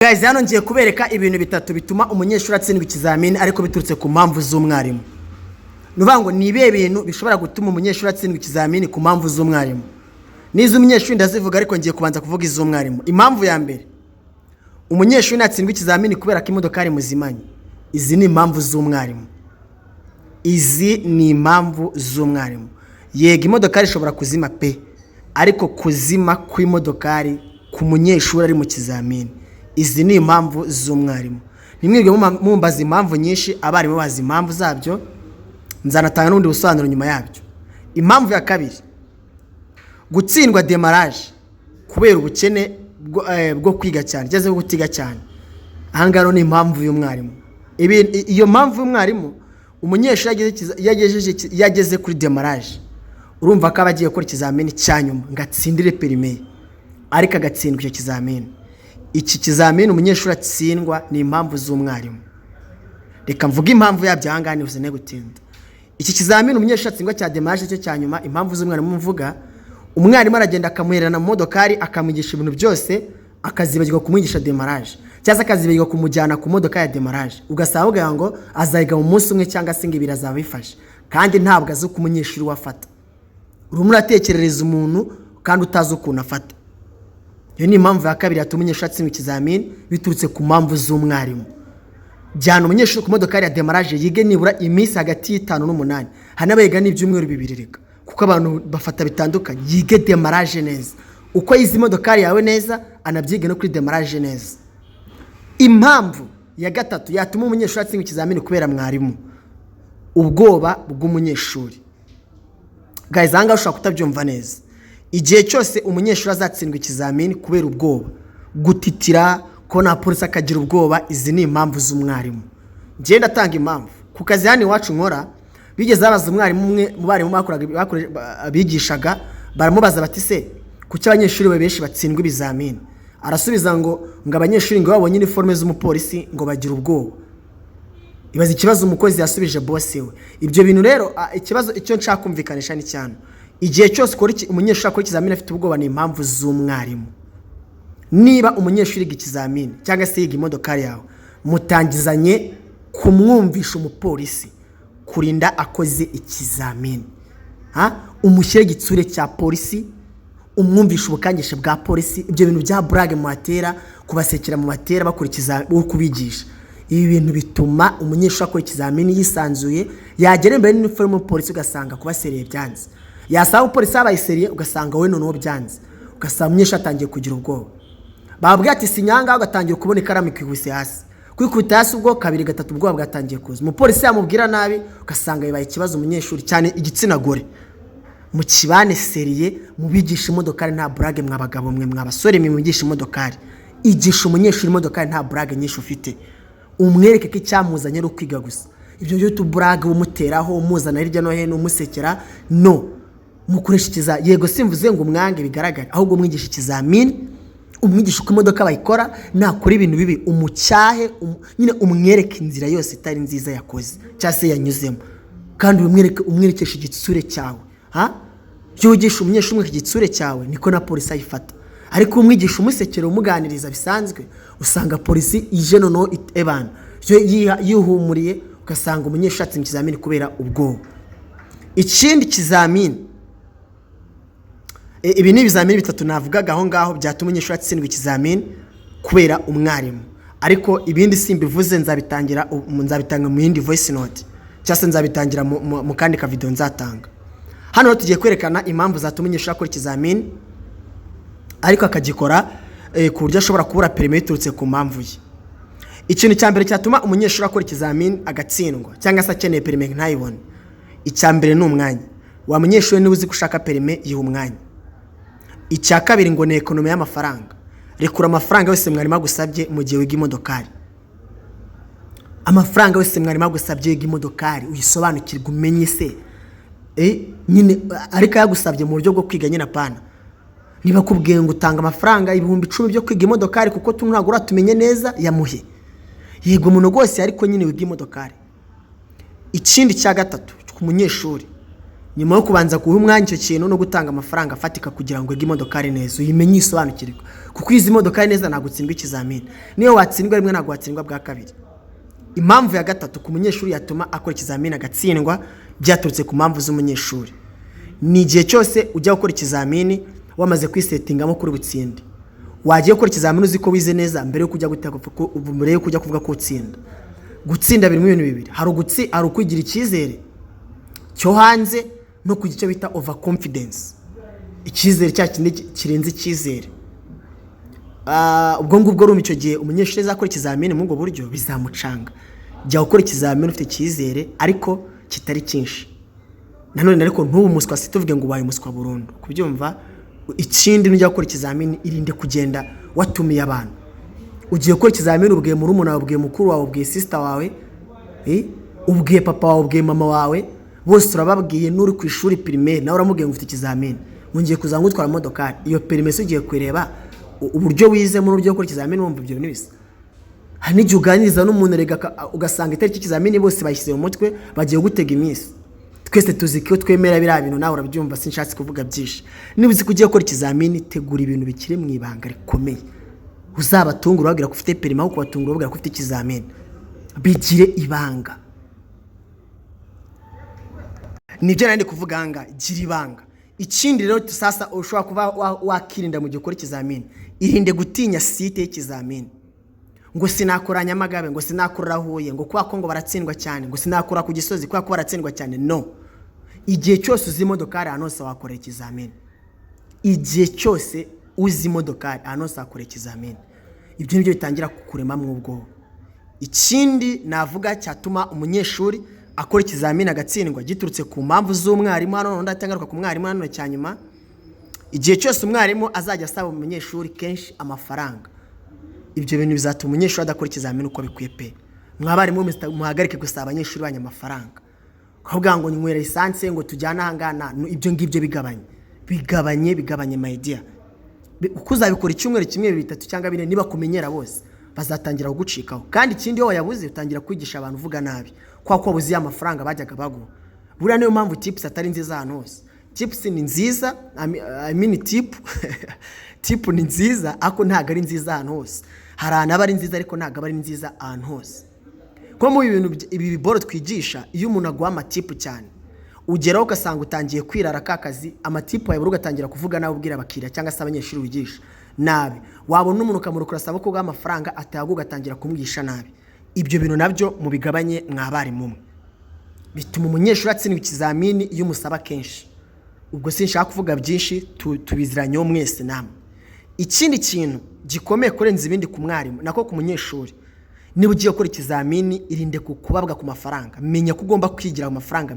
Guys, hano ngiye kubereka ibintu bitatu bituma umunyeshuri atsindwa ikizamini ariko biturutse ku mpamvu z'umwarimu. Nuvuga ngo nibe bintu bishobora gutuma umunyeshuri atsindwa ikizamini ku mpamvu z'umwarimu. Nizo umunyeshuri ndazivuga ariko ngiye kubanza kuvuga iz'umwarimu. Impamvu ya mbere, umunyeshuri natsindwa ikizamini kubera ko imodoka ari muzimanye. Izi ni impamvu z'umwarimu. Yego imodoka ishobora kuzima pe, ariko kuzima kw'imodokari ku munyeshuri ari mu kizamini. Izi ni impamvu z'umwarimu. Nimwirwe mumbaza impamvu nyinshi, abarimu bazi impamvu zabyo, nzanatanga n'undi busobanuro nyuma yabyo. Impamvu ya kabiri, gutsindwa demarage kubera ubukene bwo kwiga cyane, cyangwa gutiga cyane. Ahangaro ni impamvu y'umwarimu. Iyo mpamvu y'umwarimu, umunyeshuri yageze kuri demarage, urumva ko abagiye gukora ikizamini cyanyuma ngatsindire perime, ariko agatsindwa icyo kizamini. Iki kizamini umunyeshuri atsindwa ni impamvu z'umwarimu. Reka mvuga impamvu yabyo ahangane uzene gutinda. Iki kizamini umunyeshuri atsindwa cya demarage cyo cyanyuma, impamvu z'umwarimu mvuga, umwarimu aragenda akamuherana mu modokari akamwigisha ibintu byose, akazibagirwa kumwigisha demarage, cyangwa akazibagirwa kumujyana ku modoka ya demarage. Ugasanga ngo azayiga mu munsi umwe cyangwa se ibiri azabifasha, kandi ntabwo azi uko umunyeshuri wafata. Urumuri atekerereza umuntu kandi utazi ukuntu afata. Iyo ni impamvu ya kabiri yatuma umunyeshuri atsindwa ikizamini biturutse ku mpamvu z'umwarimu. Jyana umunyeshuri ku modoka ya demarage yige nibura iminsi hagati y'5 n'8. Hanabayiga n'ibyumweru 2 reka, kuko abantu bafata bitandukanye. Yige demarage neza, uko yize imodokari yawe neza anabyige no kuri demarage neza. Impamvu ya gatatu yatuma umunyeshuri atsindwa ikizamini kubera mwarimu, ubwoba bw'umunyeshuri. Guys, anga ushaka kutabyumva neza. Igihe cyose umunyeshuri azatsindwa ikizamini kubera ubwoba, gutitira, ko na polisi akagira ubwoba, izi ni impamvu z'umwarimu. Ngiye ndatanga impamvu. Ku kazi hano iwacu nkora, bigeze babaza umwarimu umwe mu barimu bigishaga, baramubaza bati se kuki abanyeshuri benshi batsindwa ibizamini? Arasubiza ngo abanyeshuri ngo babonye uniforme z'umupolisi ngo bagira ubwoba. Ibaza ikibazo umukozi yasubije boss we. Ibyo bintu rero ikibazo icyo nshaka kumvikanisha ni cyane. Igihe cyose umunyeshuri akora ikizamini afite ubwoba ni impamvu z'umwarimu. Niba umunyeshuri yiga ikizamini cyangwa se yiga imodokari yawe, mutangizanye kumwumvisha umupolisi kurinda akoze ikizamini. Umushyire gitsure cya polisi, umwumvisha ubukangishe bwa polisi, ibyo bintu bya brag mu batera, kubasekera mu batera bakurikiza kubigisha. Ibi bintu bituma umunyeshuri akora ikizamini yisanzuye, yagera imbere n'uniforme y'umupolisi ugasanga kubasereye byanze. Yasaba umupolisi abayiseriye ugasanga we noneho byanze. Ugasanga umunyeshuri atangiye kugira ubwoba. Bababwira ati sinyanga, ugatangira kubona ikaramu ikigwise hasi. Kwikubita hasi ubwo kabiri gatatu ubwoba bwatangiye kuza. Umupolisi yamubwira nabi ugasanga bibaye ikibazo umunyeshuri, cyane igitsina gore. Mu kibane seriye mubigisha imodokari nta brag, mwabagabo mwe mwabasore mwigisha imodokari. Igisha umunyeshuri imodokari nta brag nyinshi ufite. Umwereke ko icyamuzanye ari kwiga gusa. Ibyo byo tu brag umuteraho umuzana hirya no hino umusekera, no. Mukoresha yego simvuze ngo umwange bigaragara, ahubwo mwigisha ikizamini, umwigisha uko imodoka bayikora, nakora ibintu bibi umucyahe, nyine umwereke inzira yose itari nziza yakoze cyase yanyuzemo, kandi umwerekesha igitsure cyawe. Byogisha umunyeshuri umwe igitsure cyawe niko na polisi ayifata. Ariko umwigisha umusekero umuganiriza bisanzwe, usanga polisi ije noneho ebana yihumuriye, ugasanga umunyeshuri atsinze ikizamini kubera ubwoba. Ikindi kizamini, ibi ni ibizamini bitatu navugaga aho ngaho byatuma umunyeshuri atsindwa ikizamini kubera umwarimu. Ariko ibindi simbivuze nzabitanga mu yindi voice note, cyangwa nzabitangira mu kandi ka video nzatanga. Hano tugiye kwerekana impamvu zatuma umunyeshuri akora ikizamini ariko akagikora ku buryo ashobora kubura perime biturutse ku mpamvu ye. Ikintu cya mbere cyatuma umunyeshuri akora ikizamini agatsindwa cyangwa se akeneye perime ntayibone, icya mbere ni umwanya. Wa munyeshuri niba uzi gushaka perime yiha umwanya. Icya kabiri ngo ni ekonomi y'amafaranga. Rekura amafaranga yose mwarimu agusabye mu gihe wiga imodokari. Amafaranga yose mwarimu agusabye yiga imodokari uyisobanukirwe umenye se nyine ariko yagusabye mu buryo bwo kwiga nyine apana. Niba kubwiye ngo utanga amafaranga 10,000 byo kwiga imodokari kuko ntabwo uratumenye neza, yamuhe. Yego umuntu rwose ariko nyine wiga imodokari. Ikindi cya gatatu ku munyeshuri, nyuma yo kubanza guha umwanya icyo kintu no gutanga amafaranga afatika kugira ngo ige imodokari neza uyimenye isobanukirwe, kuko izi imodokari neza ntabwo utsindwa ikizamini, niyo watsindwa rimwe ntabwo watsindwa bwa kabiri. Impamvu ya gatatu ku munyeshuri yatuma akora ikizamini agatsindwa byaturutse ku mpamvu z'umunyeshuri. Ni igihe cyose ujya gukora ikizamini wamaze kwisetingamo kuri butsinde. Wagiye gukora ikizamini uzi ko wize neza mbere yo kujya kuvuga ko utsinda. Gutsinda birimo ibintu bibiri, hari ukwigira icyizere cyo hanze no kugira icyo bita over confidence, icyizere cya kindi kirenze icyizere. Ubwo ngubwo rero icyo gihe umunyeshuri azakora ikizamini mu bwo buryo bizamucanga. Jya gukora ikizamini ufite icyizere ariko kitari cyinshi. Nanone ariko ntubu umuswa si tuvuge ngo ubaye umuswa burundu, kubyumva. Ikindi nujya gukora ikizamini irinde kugenda watumiye abantu. Ugiye gukora ikizamini ubwiye murumuna wawe, ubwiye mukuru wawe, ubwiye sister wawe, ubwiye papa wawe, ubwiye mama wawe, bose urababwiye n'uri ku ishuri primaire nawe uramubwiye ngo ufite ikizamini, ngiye kuzanga utwara modokari. Iyo permis ugiye kureba uburyo wize mu buryo gukora ikizamini wumva ibyo bintu bisa. Hari n'igihe uganiriza n'umuntu ugasanga itariki ikizamini bose bayishyize mu mutwe bagiye gutega iminsi. Twese tuzi ko twemera biriya bintu, nawe urabyumva, sinshatse kuvuga byinshi. Niba uzi ko ugiye gukora ikizamini tegura ibintu bikiri mu ibanga rikomeye. Uzabatungura babwira ko ufite permis aho kubatungura babwira ko ufite ikizamini. Bigire ibanga. Nibyo nandi kuvuga hanga, gira ibanga. Ikindi rero sasa ushobora kuba wakirinda mu gihe ukora ikizamini, irinde gutinya site y'ikizamini. Ngo sinakora Nyamagabe, ngo sinakora Huye, ngo kwa Kongo baratsindwa cyane, ngo sinakora ku Gisozi kwa ko baratsindwa cyane. No. Igihe cyose uzi imodokari anose wakora ikizamini. Igihe cyose uzi imodokari anose wakora ikizamini. Ibyo nibyo bitangira kukurema mu ubwo. Ikindi navuga cyatuma umunyeshuri akora ikizamini agatsindwa giturutse ku mpamvu z'umwarimu. Hano ndatangaruka ku mwarimu hano cyanyuma. Igihe cyose umwarimu azajya asaba umunyeshuri kenshi amafaranga, ibyo bintu bizatuma umunyeshuri adakora ikizamini uko bikwiye pe. Mwabarimu muhagarike gusaba abanyeshuri banya amafaranga. Kuvuga ngo nywera lisansi ngo tujyana hangana, ibyo ngibyo bigabanye my dear. Uko uzabikora icyumweru kimwe, bitatu cyangwa bine, niba kumenyera bose bazatangira kugucikaho. Kandi ikindi iyo yabuze utangira kwigisha abantu uvuga nabi kwa ko buzi amafaranga bajyaga baguha. Buriya niyo mpamvu tips atari nziza hano hose. Tips ni nziza, tip ni nziza ako ntago ari nziza hano hose. Hari ahantu ari nziza ariko ntago ari nziza ahantu hose. Ko mu bintu ibi biboro twigisha, iyo umuntu aguha amatipu cyane ugeraho ugasanga utangiye kwirara kakazi, amatipu yawe ugatangira kuvuga nawe ubwira abakiriya cyangwa se abanyeshuri wigisha nabi. Wabona umuntu ukamurukura asaba ko guha amafaranga atayaguha ugatangira kumwigisha nabi. Ibyo bintu nabyo mu bigabanye mwabarimu mwe. Bituma umunyeshuri atsindwa ikizamini iyo umusaba kenshi. Ubwo sinshaka kuvuga byinshi, tubiziranyeho mwese namwe. Ikindi kintu gikomeye kurenza ibindi ku mwarimu nako ku munyeshuri, niba ugiye gukora ikizamini irinde kubabwa ku mafaranga. Menya ko ugomba kwigira amafaranga.